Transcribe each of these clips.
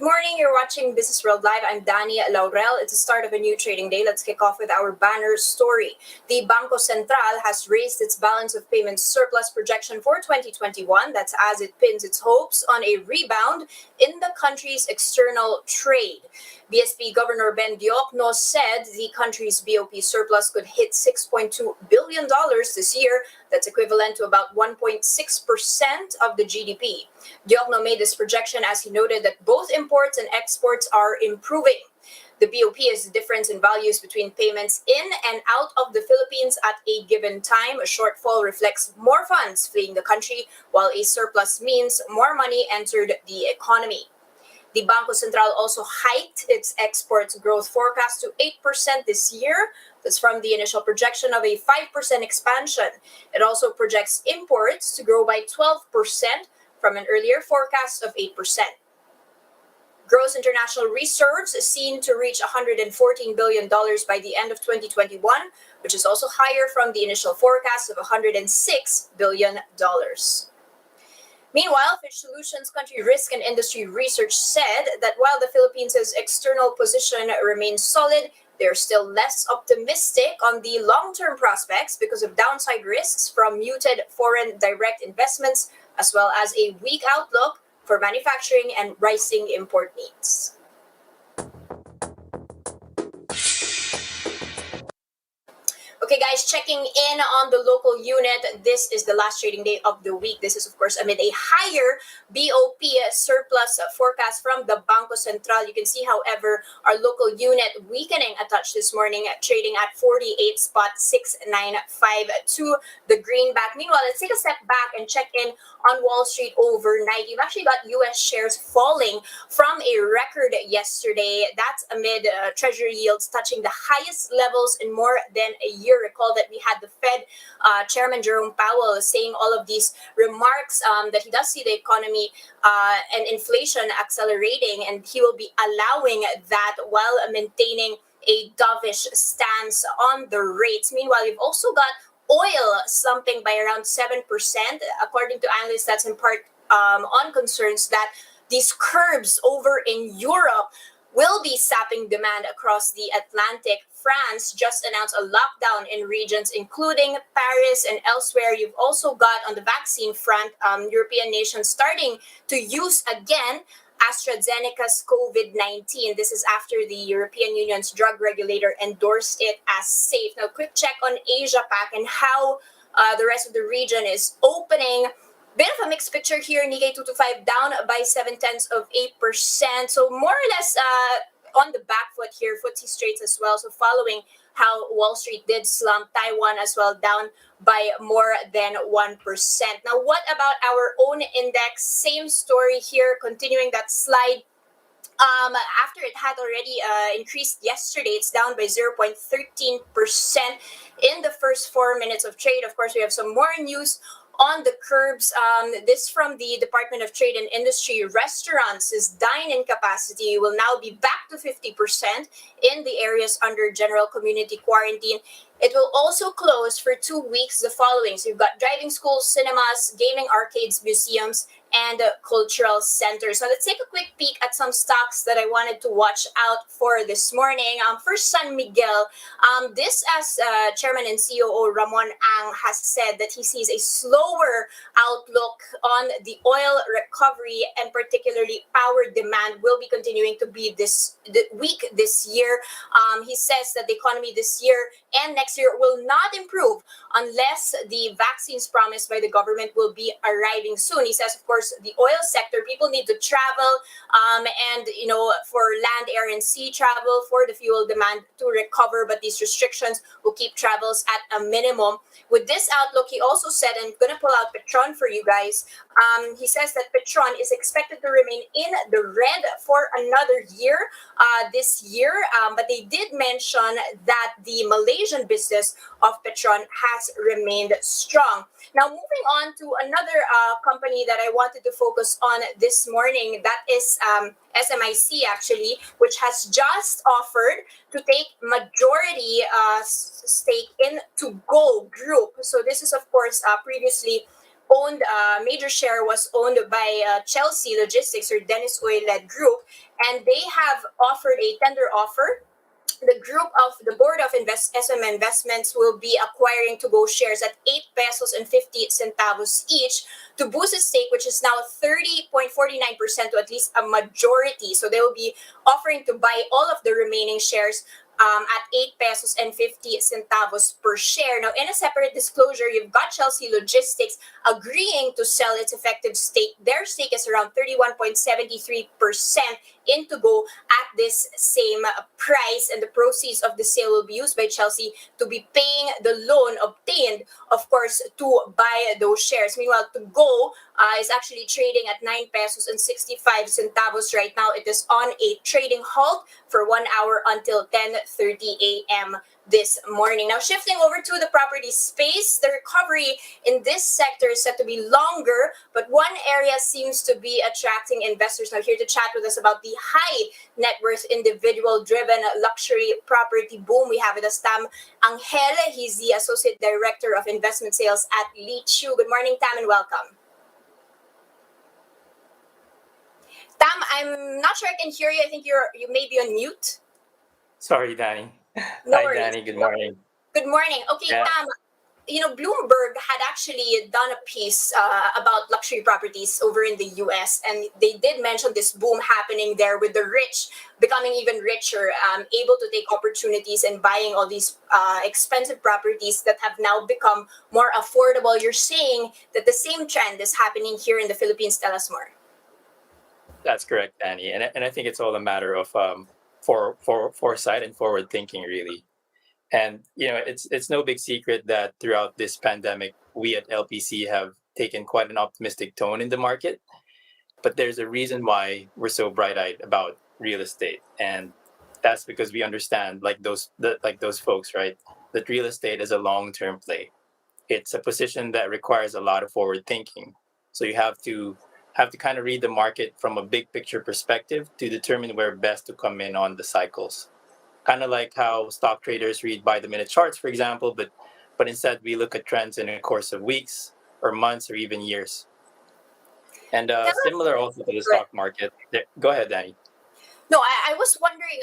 Good morning. You're watching Business World Live. I'm Danie Laurel. It's the start of a new trading day. Let's kick off with our banner story. The Bangko Sentral has raised its balance of payments surplus projection for 2021. That's as it pins its hopes on a rebound in the country's external trade. BSP Governor Ben Diokno said the country's BOP surplus could hit $6.2 billion this year. That's equivalent to about 1.6% of the GDP. Diokno made this projection as he noted that both imports and exports are improving. The BOP is the difference in values between payments in and out of the Philippines at a given time. A shortfall reflects more funds fleeing the country, while a surplus means more money entered the economy. The Bangko Sentral also hiked its exports growth forecast to 8% this year. That's from the initial projection of a 5% expansion. It also projects imports to grow by 12% from an earlier forecast of 8%. Gross international reserves is seen to reach $114 billion by the end of 2021, which is also higher from the initial forecast of $106 billion. Meanwhile, Fitch Solutions Country Risk and Industry Research said that while the Philippines' external position remains solid, they're still less optimistic on the long-term prospects because of downside risks from muted foreign direct investments, as well as a weak outlook for manufacturing and rising import needs. Okay, guys, checking in on the local unit. This is the last trading day of the week. This is, of course, amid a higher BOP surplus forecast from the Bangko Sentral. You can see, however, our local unit weakening a touch this morning, trading at 48.6952, the greenback. Meanwhile, let's take a step back and check in on Wall Street overnight. You've actually got U.S. shares falling from a record yesterday. That's amid Treasury yields touching the highest levels in more than a year. Recall that we had the Fed Chairman Jerome Powell saying all of these remarks that he does see the economy and inflation accelerating, and he will be allowing that while maintaining a dovish stance on the rates. Meanwhile, you've also got oil slumping by around 7%. According to analysts, that's in part on concerns that these curbs over in Europe will be sapping demand across the Atlantic. France just announced a lockdown in regions including Paris and elsewhere. You've also got on the vaccine front, European nations starting to use again AstraZeneca's COVID-19. This is after the European Union's drug regulator endorsed it as safe. Now, quick check on Asia Pac and how the rest of the region is opening. Bit of a mixed picture here. Nikkei 225 down by 0.7%. So more or less on the back foot here. FTSE Straits as well. So following how Wall Street did slump, Taiwan as well down by more than 1%. Now, what about our own index? Same story here. Continuing that slide. After it had already increased yesterday, it's down by 0.13% in the first 4 minutes of trade. Of course, we have some more news on the curbs. This from the Department of Trade and Industry. Restaurants' dine-in capacity will now be back to 50% in the areas under general community quarantine. It will also close for 2 weeks the following. So you've got driving schools, cinemas, gaming arcades, museums, and cultural centers. So let's take a quick peek at some stocks that I wanted to watch out for this morning. First, San Miguel. This, as Chairman and COO Ramon Ang has said, that he sees a slower outlook on the oil recovery, and particularly power demand will be continuing to be weak this year. He says that the economy this year and next year will not improve unless the vaccines promised by the government will be arriving soon. He says, of course, the oil sector, people need to travel and, for land, air, and sea travel for the fuel demand to recover, but these restrictions will keep travels at a minimum. With this outlook, he also said, and I'm going to pull out Petron for you guys, he says that Petron is expected to remain in the red for another year this year, but they did mention that the Malaysian business of Petron has remained strong. Now, moving on to another company that I wanted to focus on this morning, that is SMIC actually, which has just offered to take majority stake in To Go Group. So this is, of course, previously owned, major share was owned by Chelsea Logistics or Dennis Oil-led group, and they have offered a tender offer. The group of the board of SM Investments will be acquiring to go shares at 8 pesos and 50 centavos each to boost its stake, which is now 30.49% to at least a majority. So they will be offering to buy all of the remaining shares at 8 pesos and 50 centavos per share. Now, in a separate disclosure, you've got Chelsea Logistics agreeing to sell its effective stake. Their stake is around 31.73% in to go at this same price, and the proceeds of the sale will be used by Chelsea to be paying the loan obtained, of course, to buy those shares. Meanwhile, to go is actually trading at 9 pesos and 65 centavos right now. It is on a trading halt for 1 hour until 10:30 a.m. this morning. Now, shifting over to the property space, the recovery in this sector is set to be longer, but one area seems to be attracting investors. Now, here to chat with us about the high net worth individual driven luxury property boom, we have with us Tam Angel. He's the Associate Director of Investment Sales at Leechiu. Good morning, Tam, and welcome. Tam, I'm not sure I can hear you. I think you may be on mute. Sorry, Danie. No Hi, worries. Danie. Good morning. Good morning. Okay, Yeah, Tam, Bloomberg had actually done a piece about luxury properties over in the US, and they did mention this boom happening there with the rich becoming even richer, able to take opportunities and buying all these expensive properties that have now become more affordable. You're saying that the same trend is happening here in the Philippines. Tell us more. that's correct, Danie. And I think it's all a matter of foresight and forward thinking, really. And it's no big secret that throughout this pandemic, we at LPC have taken quite an optimistic tone in the market. But there's a reason why we're so bright-eyed about real estate, and that's because we understand, like those folks, right? That real estate is a long-term play. It's a position that requires a lot of forward thinking. So you have to kind of read the market from a big picture perspective to determine where best to come in on the cycles. Kind of like how stock traders read by the minute charts, for example, but instead we look at trends in a course of weeks or months or even years. And Tell similar also to the us. stock market. Go ahead, Danny. No, I was wondering.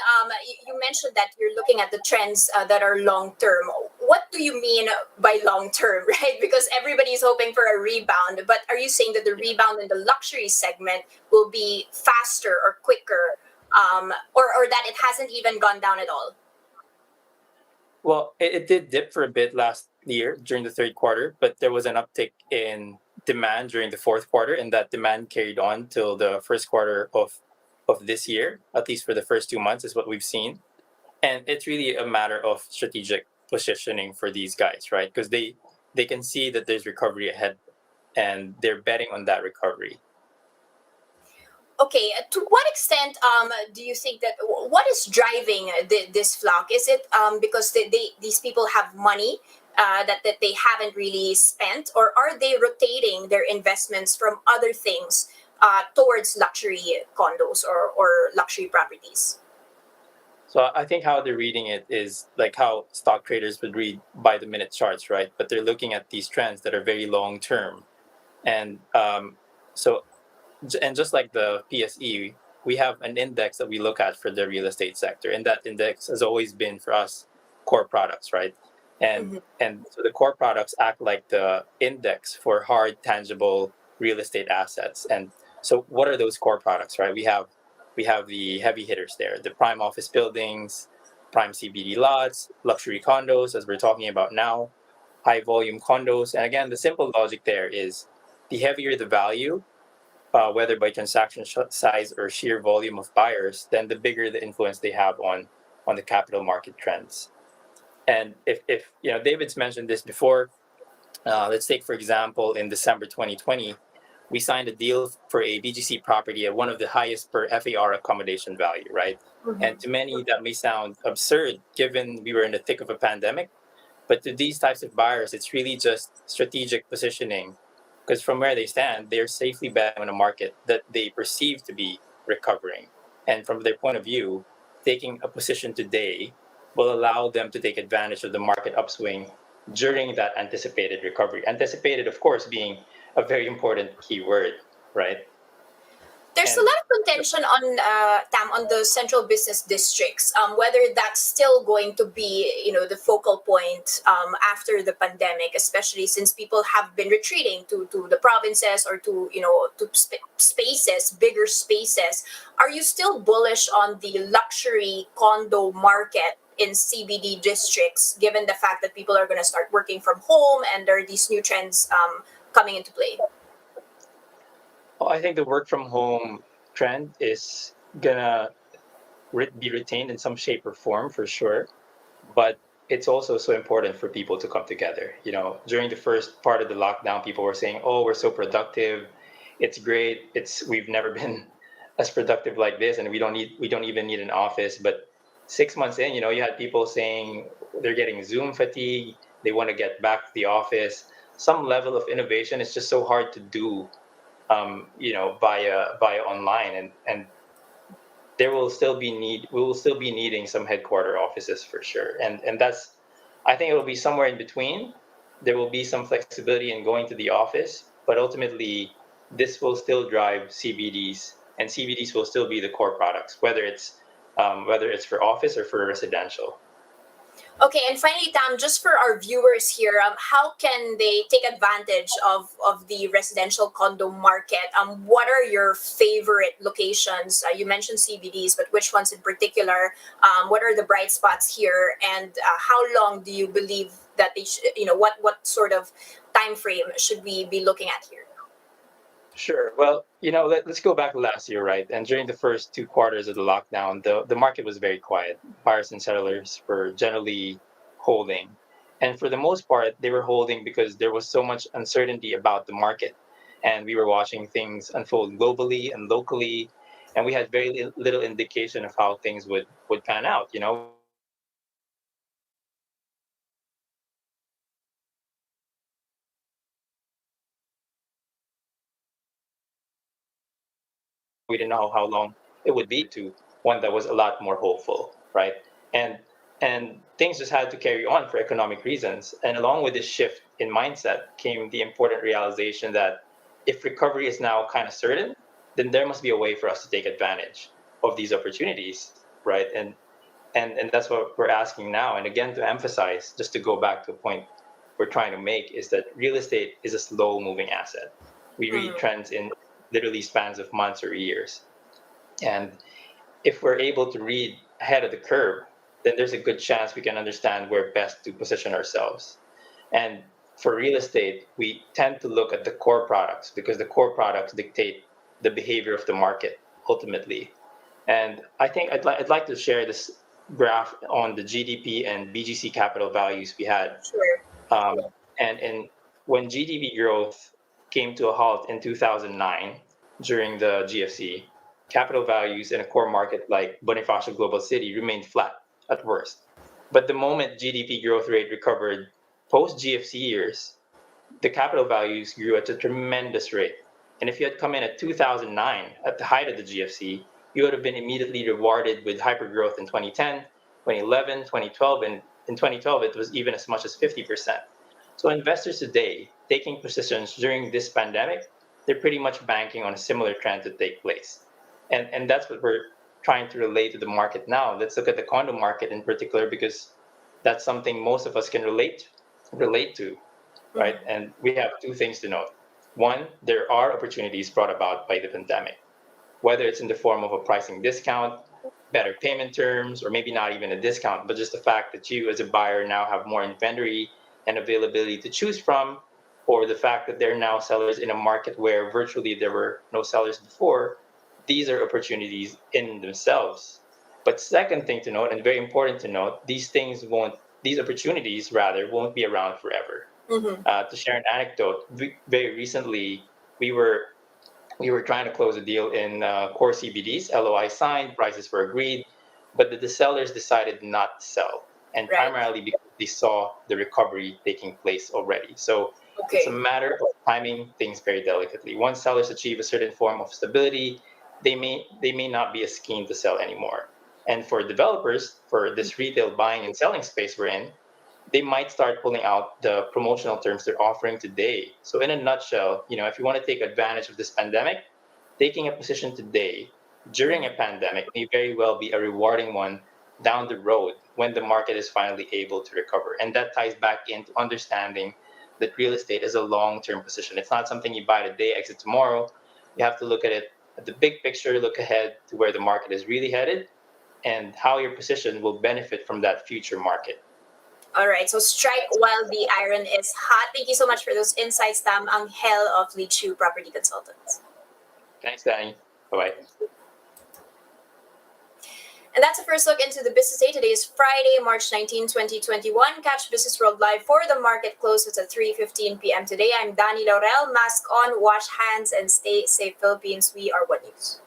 You mentioned that you're looking at the trends that are long term. What do you mean by long term, right? Because everybody's hoping for a rebound. But are you saying that the rebound in the luxury segment will be faster or quicker, or that it hasn't even gone down at all? Well, it did dip for a bit last year during the third quarter, but there was an uptick in demand during the fourth quarter, and that demand carried on till the first quarter of this year, at least for the first 2 months, is what we've seen. And it's really a matter of strategic positioning for these guys, right? Because they can see that there's recovery ahead, and they're betting on that recovery. Okay, to what extent do you think that what is driving this flock? Is it because these people have money that they haven't really spent, or are they rotating their investments from other things towards luxury condos or luxury properties? So I think how they're reading it is like how stock traders would read by the minute charts, right? But they're looking at these trends that are very long term. And so, and just like the PSE, we have an index that we look at for the real estate sector, and that index has always been for us core products, right? And Mm-hmm. and so the core products act like the index for hard, tangible real estate assets. And so, what are those core products, right? We have the heavy hitters there, the prime office buildings, prime CBD lots, luxury condos, as we're talking about now, high volume condos. And again, the simple logic there is the heavier the value, whether by transaction size or sheer volume of buyers, then the bigger the influence they have on the capital market trends. And if David's mentioned this before, let's take for example in December 2020, we signed a deal for a BGC property at one of the highest per FAR accommodation value, right? And Mm-hmm. to many that may sound absurd given we were in the thick of a pandemic, but to these types of buyers, it's really just strategic positioning, because from where they stand, they're safely betting on a market that they perceive to be recovering. And from their point of view, taking a position today will allow them to take advantage of the market upswing during that anticipated recovery. Anticipated, of course, being a very important keyword, right? There's a And lot of contention on Tam, on the central business districts, whether that's still going to be, the focal point after the pandemic, especially since people have been retreating to the provinces or to spaces, bigger spaces. Are you still bullish on the luxury condo market in CBD districts, given the fact that people are going to start working from home and there are these new trends coming into play? well, I think the work from home trend is gonna be retained in some shape or form for sure, but it's also so important for people to come together. During the first part of the lockdown, people were saying, "Oh, we're so productive. It's great. We've never been as productive like this, and we don't even need an office." But 6 months in, you had people saying they're getting Zoom fatigue. They want to get back to the office. Some level of innovation is just so hard to do, via online, and there will still be need we will still be needing some headquarter offices for sure, and that's, I think, it will be somewhere in between. There will be some flexibility in going to the office, but ultimately this will still drive CBDs, and CBDs will still be the core products, whether it's for office or for residential. Okay, and finally, Tam, just for our viewers here, how can they take advantage of the residential condo market? What are your favorite locations? You mentioned CBDs, but which ones in particular? What are the bright spots here? And how long do you believe that they should, what sort of time frame should we be looking at here? Sure. Well, let's go back to last year, right? And during the first 2 quarters of the lockdown, the market was very quiet. Buyers and sellers were generally holding. And for the most part, they were holding because there was so much uncertainty about the market. And we were watching things unfold globally and locally. And we had very little indication of how things would pan out. We didn't know how long it would be to one that was a lot more hopeful, right? And and things just had to carry on for economic reasons. And along with this shift in mindset came the important realization that if recovery is now kind of certain, then there must be a way for us to take advantage of these opportunities, right? And that's what we're asking now. And again, to emphasize, just to go back to a point we're trying to make, is that real estate is a slow moving asset. We read Mm-hmm. trends in literally spans of months or years. And if we're able to read ahead of the curve, then there's a good chance we can understand where best to position ourselves. And for real estate, we tend to look at the core products because the core products dictate the behavior of the market ultimately. And I think I'd like to share this graph on the GDP and BGC capital values we had. Sure. And when GDP growth came to a halt in 2009 during the GFC, capital values in a core market like Bonifacio Global City remained flat at worst. But the moment GDP growth rate recovered post GFC years, the capital values grew at a tremendous rate. And if you had come in at 2009, at the height of the GFC, you would have been immediately rewarded with hypergrowth in 2010, 2011, 2012, and in 2012, it was even as much as 50%. So investors today, taking positions during this pandemic, they're pretty much banking on a similar trend to take place. And that's what we're trying to relate to the market now. Let's look at the condo market in particular, because that's something most of us can relate to, right? Mm-hmm. And we have two things to note. One, there are opportunities brought about by the pandemic, whether it's in the form of a pricing discount, better payment terms, or maybe not even a discount, but just the fact that you as a buyer now have more inventory and availability to choose from, or the fact that there are now sellers in a market where virtually there were no sellers before. These are opportunities in themselves. But second thing to note, and very important to note, these opportunities rather won't be around forever. Mm-hmm. To share an anecdote, very recently we were we were trying to close a deal in core CBDs. LOI signed, prices were agreed, but the sellers decided not to sell, and Right. primarily because they saw the recovery taking place already. So it's a Okay. matter of timing things very delicately. Once sellers achieve a certain form of stability, they may not be as keen to sell anymore. And for developers, for this retail buying and selling space we're in, they might start pulling out the promotional terms they're offering today. So in a nutshell, if you want to take advantage of this pandemic, taking a position today during a pandemic may very well be a rewarding one down the road when the market is finally able to recover. And that ties back into understanding that real estate is a long-term position. It's not something you buy today, exit tomorrow. You have to look at it at the big picture, look ahead to where the market is really headed and how your position will benefit from that future market. All right, so strike while the iron is hot. Thank you so much for those insights, Tam Angel of Leechiu Property Consultants. Thanks, Danny. Bye-bye. And that's a first look into the business day. Today is Friday, March 19, 2021. Catch Business World Live for the market closes at 3:15 p.m. today. I'm Danie Laurel. Mask on, wash hands, and stay safe, Philippines. We are One News.